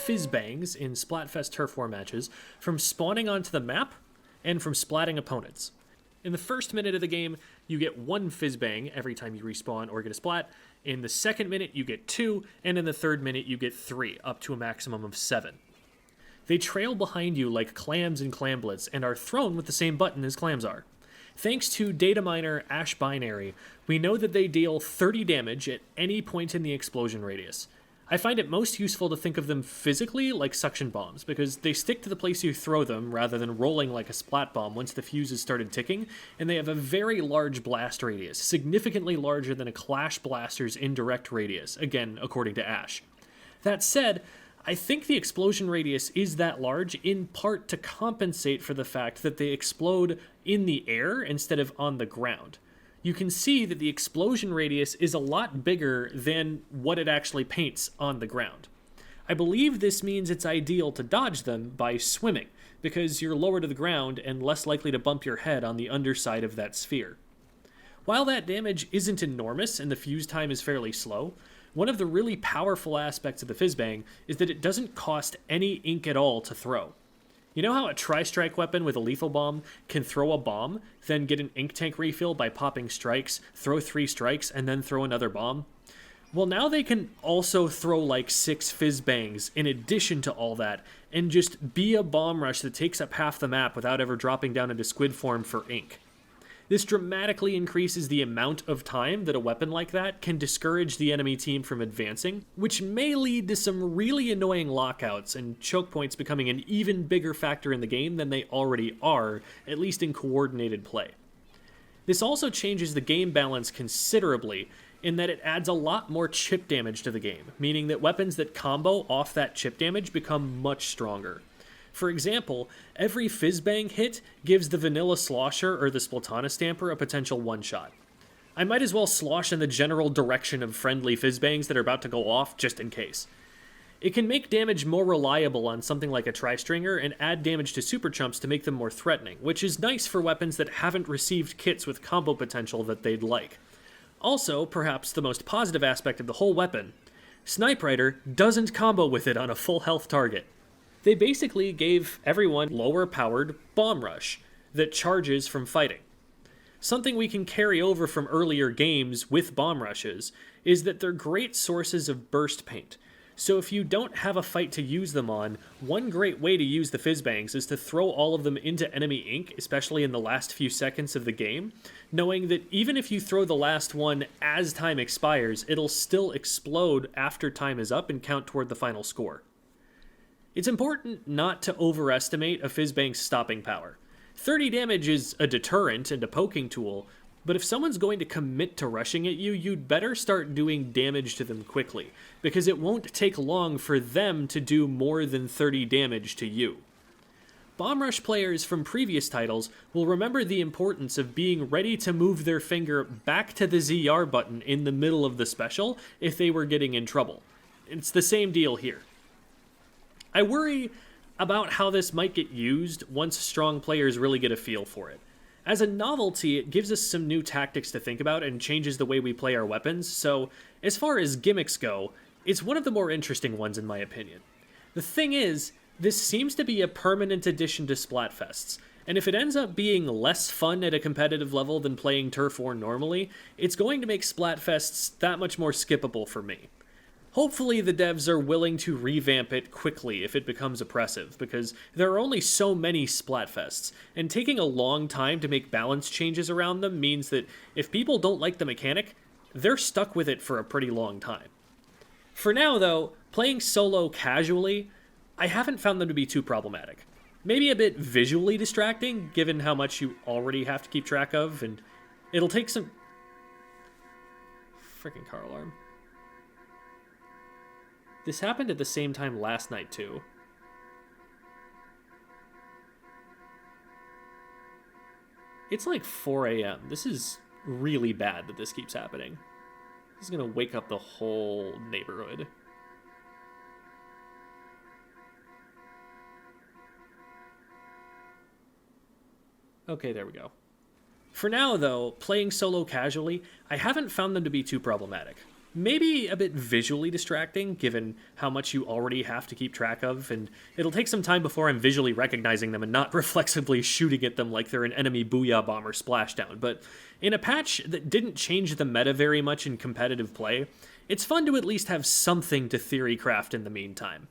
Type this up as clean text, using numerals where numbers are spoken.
Fizzbangs in Splatfest Turf War matches from spawning onto the map and from splatting opponents. In the first minute of the game, you get 1 Fizzbang every time you respawn or get a splat. In the second minute, you get 2, and in the third minute, you get 3, up to a maximum of 7. They trail behind you like clams and clamblets and are thrown with the same button as clams are. Thanks to data miner Ash Binary, we know that they deal 30 damage at any point in the explosion radius. I find it most useful to think of them physically like suction bombs, because they stick to the place you throw them rather than rolling like a splat bomb once the fuses started ticking, and they have a very large blast radius, significantly larger than a Clash Blaster's indirect radius, again according to Ash. That said, I think the explosion radius is that large in part to compensate for the fact that they explode in the air instead of on the ground. You can see that the explosion radius is a lot bigger than what it actually paints on the ground. I believe this means it's ideal to dodge them by swimming, because you're lower to the ground and less likely to bump your head on the underside of that sphere. While that damage isn't enormous and the fuse time is fairly slow, one of the really powerful aspects of the Fizzbang is that it doesn't cost any ink at all to throw. You know how a tri-strike weapon with a lethal bomb can throw a bomb, then get an ink tank refill by popping strikes, throw 3 strikes, and then throw another bomb? Well, now they can also throw like 6 Fizzbangs in addition to all that, and just be a bomb rush that takes up half the map without ever dropping down into squid form for ink. This dramatically increases the amount of time that a weapon like that can discourage the enemy team from advancing, which may lead to some really annoying lockouts and choke points becoming an even bigger factor in the game than they already are, at least in coordinated play. This also changes the game balance considerably in that it adds a lot more chip damage to the game, meaning that weapons that combo off that chip damage become much stronger. For example, every Fizzbang hit gives the Vanilla Slosher or the Splatana Stamper a potential one-shot. I might as well slosh in the general direction of friendly Fizzbangs that are about to go off, just in case. It can make damage more reliable on something like a Tri-Stringer and add damage to Super Chumps to make them more threatening, which is nice for weapons that haven't received kits with combo potential that they'd like. Also, perhaps the most positive aspect of the whole weapon, Snipe Rider doesn't combo with it on a full health target. They basically gave everyone lower-powered Bomb Rush that charges from fighting. Something we can carry over from earlier games with Bomb Rushes is that they're great sources of burst paint. So if you don't have a fight to use them on, one great way to use the Fizzbangs is to throw all of them into enemy ink, especially in the last few seconds of the game, knowing that even if you throw the last one as time expires, it'll still explode after time is up and count toward the final score. It's important not to overestimate a Fizzbang's stopping power. 30 damage is a deterrent and a poking tool, but if someone's going to commit to rushing at you, you'd better start doing damage to them quickly, because it won't take long for them to do more than 30 damage to you. Bomb Rush players from previous titles will remember the importance of being ready to move their finger back to the ZR button in the middle of the special if they were getting in trouble. It's the same deal here. I worry about how this might get used once strong players really get a feel for it. As a novelty, it gives us some new tactics to think about and changes the way we play our weapons, so as far as gimmicks go, it's one of the more interesting ones in my opinion. The thing is, this seems to be a permanent addition to Splatfests, and if it ends up being less fun at a competitive level than playing Turf War normally, it's going to make Splatfests that much more skippable for me. Hopefully the devs are willing to revamp it quickly if it becomes oppressive, because there are only so many Splatfests, and taking a long time to make balance changes around them means that if people don't like the mechanic, they're stuck with it for a pretty long time. For now though, playing solo casually, I haven't found them to be too problematic. Maybe a bit visually distracting, given how much you already have to keep track of, and it'll take some... Freaking car alarm. This happened at the same time last night, too. It's like 4 a.m. This is really bad that this keeps happening. This is gonna wake up the whole neighborhood. Okay, there we go. For now, though, playing solo casually, I haven't found them to be too problematic. maybe a bit visually distracting given how much you already have to keep track of, and it'll take some time before I'm visually recognizing them and not reflexively shooting at them like they're an enemy booyah bomb or splashdown. But in a patch that didn't change the meta very much in competitive play, it's fun to at least have something to theory craft in the meantime.